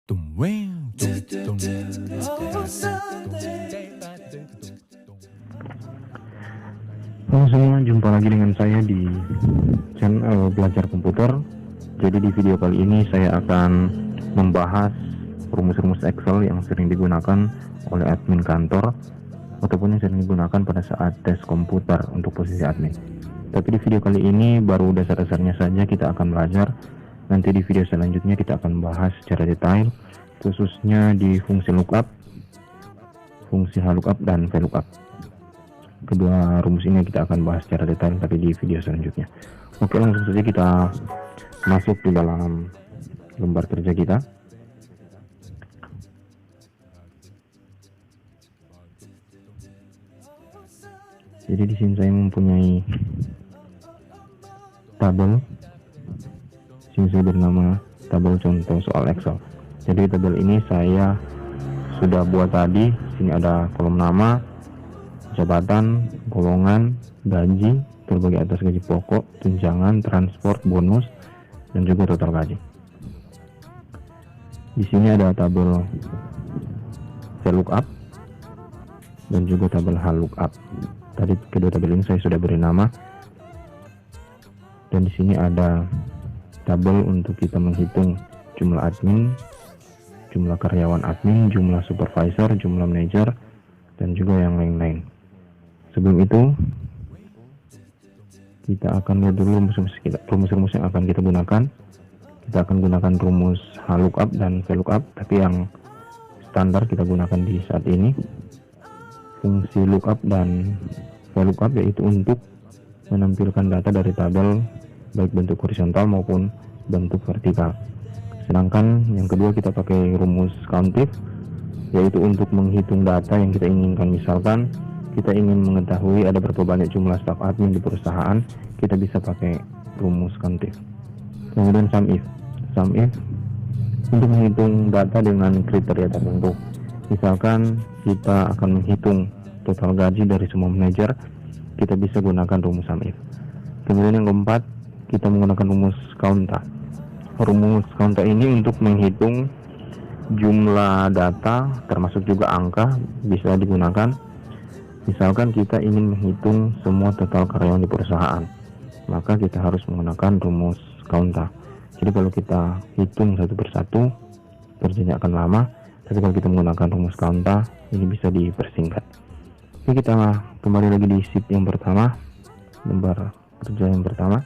Halo semua, jumpa lagi dengan saya di channel Belajar Komputer. Jadi di video kali ini saya akan membahas rumus-rumus Excel yang sering digunakan oleh admin kantor ataupun yang sering digunakan pada saat tes komputer untuk posisi admin. Tapi di video kali ini baru dasar-dasarnya saja kita akan belajar. Nanti di video selanjutnya kita akan bahas secara detail, khususnya di fungsi lookup, fungsi lookup dan VLOOKUP. Kedua rumus ini kita akan bahas secara detail tapi di video selanjutnya. Oke, langsung saja kita masuk di dalam lembar kerja kita. Jadi di sini saya mempunyai tabel. Sini saya bernama tabel contoh soal Excel. Jadi tabel ini saya sudah buat tadi. Sini ada kolom nama, jabatan, golongan, gaji, terbagi atas gaji pokok, tunjangan, transport, bonus, dan juga total gaji. Di sini ada tabel VLOOKUP dan juga tabel HLOOKUP. Tadi kedua tabel ini saya sudah beri nama. Dan di sini ada tabel untuk kita menghitung jumlah admin, jumlah karyawan admin, jumlah supervisor, jumlah manajer, dan juga yang lain-lain. Sebelum itu, kita akan lihat dulu rumus-rumus yang akan kita gunakan. Kita akan gunakan rumus HLOOKUP dan VLOOKUP, tapi yang standar kita gunakan di saat ini. Fungsi lookup dan VLOOKUP yaitu untuk menampilkan data dari tabel baik bentuk horizontal maupun bentuk vertikal. Sedangkan yang kedua kita pakai rumus COUNTIF, yaitu untuk menghitung data yang kita inginkan. Misalkan kita ingin mengetahui ada berapa banyak jumlah staf admin di perusahaan, kita bisa pakai rumus COUNTIF. Kemudian SUMIF untuk menghitung data dengan kriteria tertentu. Misalkan kita akan menghitung total gaji dari semua manajer, kita bisa gunakan rumus SUMIF. Kemudian yang keempat, kita menggunakan rumus COUNTA. Rumus COUNTA ini untuk menghitung jumlah data termasuk juga angka bisa digunakan. Misalkan kita ingin menghitung semua total karyawan di perusahaan, maka kita harus menggunakan rumus COUNTA. Jadi kalau kita hitung satu persatu, kerjanya akan lama. Tapi kalau kita menggunakan rumus COUNTA, ini bisa dipersingkat. Oke, kita kembali lagi di sheet yang pertama, lembar kerja yang pertama.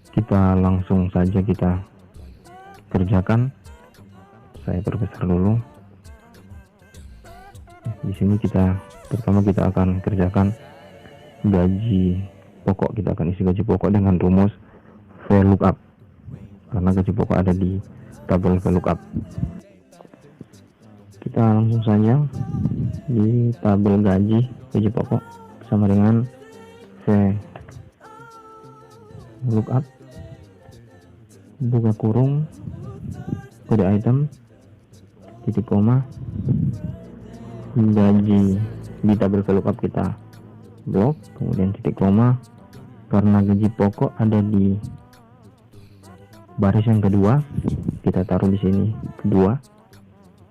Kita langsung saja kita kerjakan. Saya perbesar dulu. Di sini pertama kita akan kerjakan gaji pokok. Kita akan isi gaji pokok dengan rumus VLOOKUP, karena gaji pokok ada di tabel VLOOKUP. Kita langsung saja di tabel gaji pokok sama dengan VLOOKUP, buka kurung, kode item, titik koma, gaji di tabel VLOOKUP kita blok, kemudian titik koma, karena gaji pokok ada di baris yang kedua, kita taruh di sini kedua,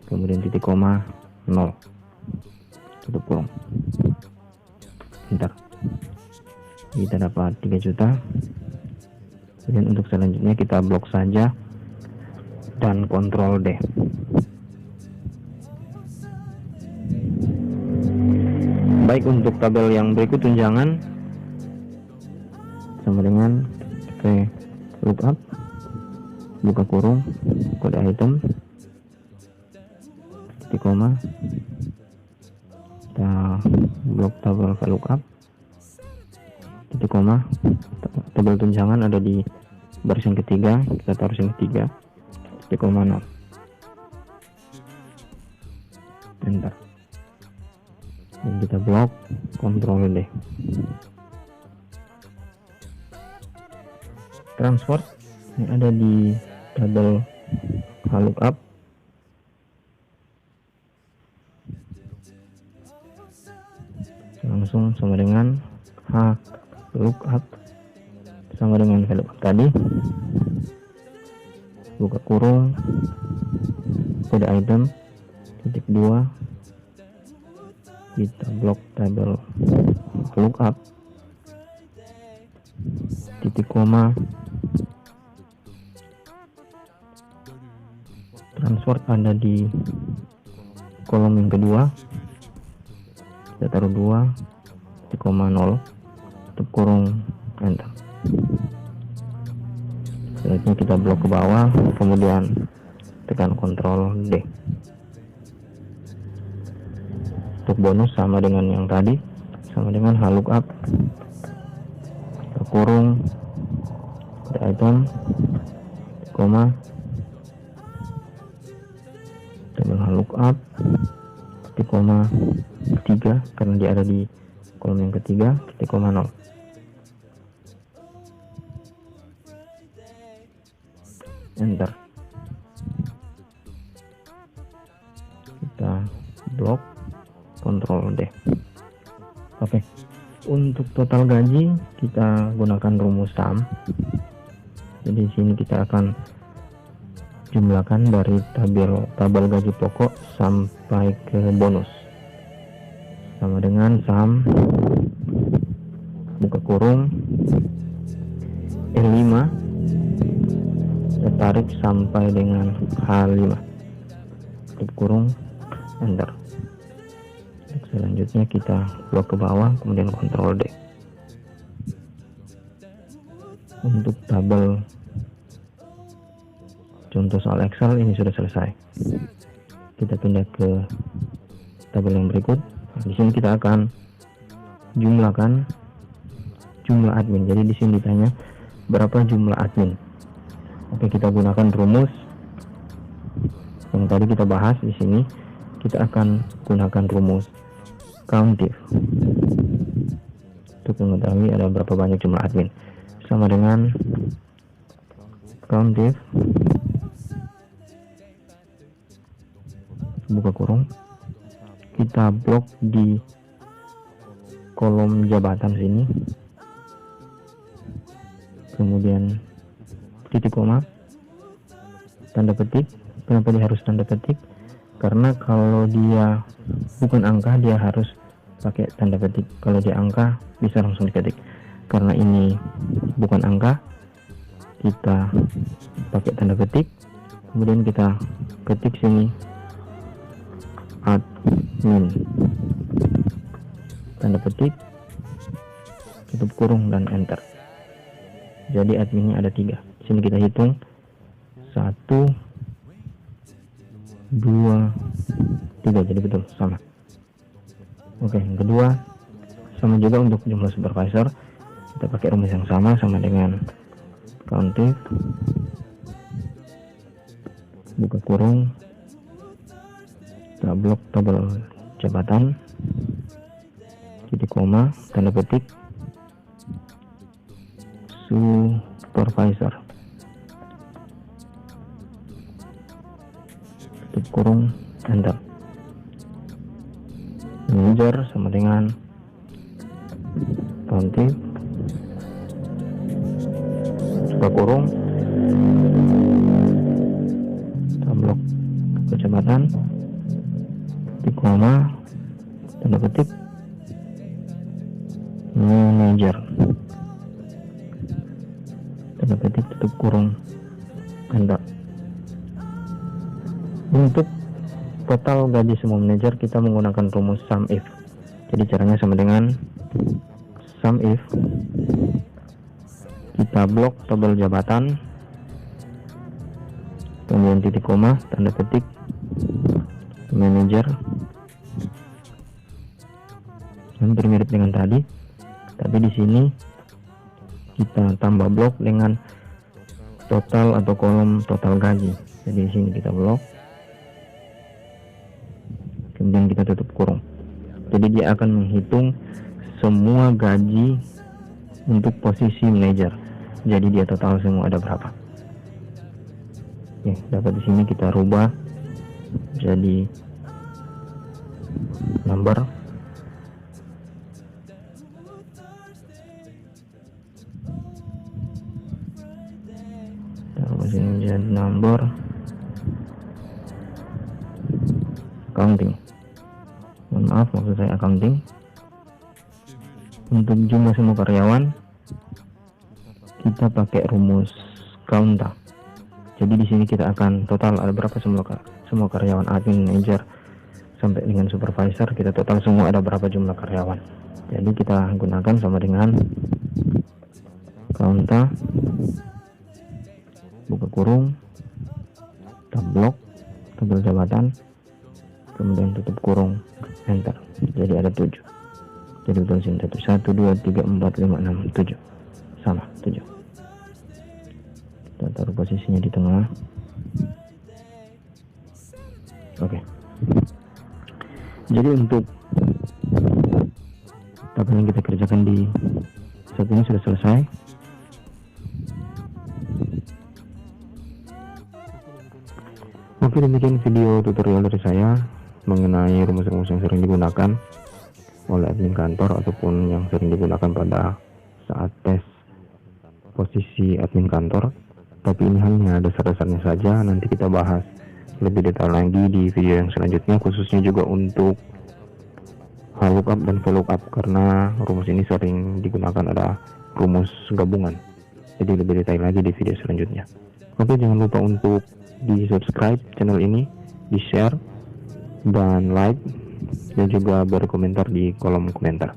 kemudian titik koma 0, tutup kurung. Bentar, kita dapat 3 juta. Kemudian untuk selanjutnya kita blok saja dan Ctrl D. Baik, untuk tabel yang berikut tunjangan sama dengan VLOOKUP, buka kurung, kode item, titik koma, kita blok tabel VLOOKUP, titik koma, tabel tunjangan ada di baris yang ketiga, kita taruh yang ketiga, titik koma 0. Bentar, dan kita blok, Ctrl D. Transport yang ada di tabel HLOOKUP, langsung sama dengan HLOOKUP sama dengan VLOOKUP tadi. buka kurung, kode item, titik 2, kita blok tabel lookup, titik koma, transfer ada di kolom yang kedua, kita taruh 2, titik koma 0, tutup kurung, enter. Selanjutnya kita blok ke bawah, kemudian tekan Ctrl D. Untuk bonus sama dengan yang tadi, sama dengan lookup, kurung, ada item, koma, tabel lookup, titik koma 3 karena dia ada di kolom yang ketiga, titik koma 0. Enter. Kita blok, Ctrl D. Oke. Untuk total gaji kita gunakan rumus SUM. Jadi di sini kita akan jumlahkan dari tabel gaji pokok sampai ke bonus. Sama dengan SUM buka kurung L5, tarik sampai dengan H5, tutup kurung, enter. Selanjutnya kita blok ke bawah, kemudian Ctrl D. Untuk tabel contoh soal Excel ini sudah selesai. Kita pindah ke tabel yang berikut. Di sini kita akan jumlahkan jumlah admin. Jadi di sini ditanya berapa jumlah admin. Oke, kita gunakan rumus yang tadi kita bahas. Di sini kita akan gunakan rumus COUNTIF untuk mengetahui ada berapa banyak jumlah admin. Sama dengan COUNTIF buka kurung, kita blok di kolom jabatan sini, kemudian titik koma, tanda petik. Kenapa dia harus tanda petik? Karena kalau dia bukan angka dia harus pakai tanda petik. Kalau dia angka bisa langsung diketik. Karena ini bukan angka, kita pakai tanda petik, kemudian kita ketik sini admin, tanda petik, tutup kurung, dan enter. Jadi adminnya ada 3. Di sini kita hitung 1, 2, 3, jadi betul sama. Oke, yang kedua sama juga untuk jumlah supervisor. Kita pakai rumus yang sama dengan COUNTIF buka kurung, kita blok tabel jabatan, titik koma, tanda petik, supervisor, tutup kurung, enter. Manager sama dengan COUNTIF buka kurung, kita blok kejabatan, titik koma, tanda petik, manager, tanda petik, tutup kurung, enter. Untuk total gaji semua manajer kita menggunakan rumus SUMIF. Jadi caranya sama dengan SUMIF, kita blok tabel jabatan, kemudian titik koma, tanda petik, manajer, hampir mirip dengan tadi, tapi di sini kita tambah blok dengan total atau kolom total gaji. Jadi di sini kita blok, kemudian kita tutup kurung. Jadi dia akan menghitung semua gaji untuk posisi manajer. Jadi dia total semua ada berapa. Oke, dapat di sini kita rubah jadi number. Taruh sini jadi number accounting. Mohon maaf, maksud saya accounting. Untuk jumlah semua karyawan kita pakai rumus Kaunta. Jadi di sini kita akan total ada berapa semua karyawan, admin, manager sampai dengan supervisor, kita total semua ada berapa jumlah karyawan. Jadi kita gunakan sama dengan Kaunta buka kurung tabblok tabel jabatan, kemudian tutup kurung, enter. Jadi ada 7. Jadi betul sini 1, 2, 3, 4, 5, 6, 7 sama 7. Kita taruh posisinya di tengah. Oke. Jadi untuk tabel yang kita kerjakan di saat ini sudah selesai. Oke, demikian video tutorial dari saya mengenai rumus-rumus yang sering digunakan oleh admin kantor ataupun yang sering digunakan pada saat tes posisi admin kantor. Tapi ini hanya dasar-dasarnya saja, nanti kita bahas lebih detail lagi di video yang selanjutnya, khususnya juga untuk lookup dan VLOOKUP, karena rumus ini sering digunakan ada rumus gabungan. Jadi lebih detail lagi di video selanjutnya. Oke, jangan lupa untuk di subscribe channel ini, di share dan like, dan juga berkomentar di kolom komentar.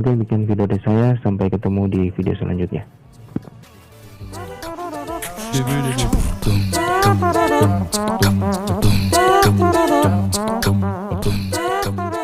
Oke, demikian video dari saya, sampai ketemu di video selanjutnya. Dum dum dum dum dum dum dum dum dum.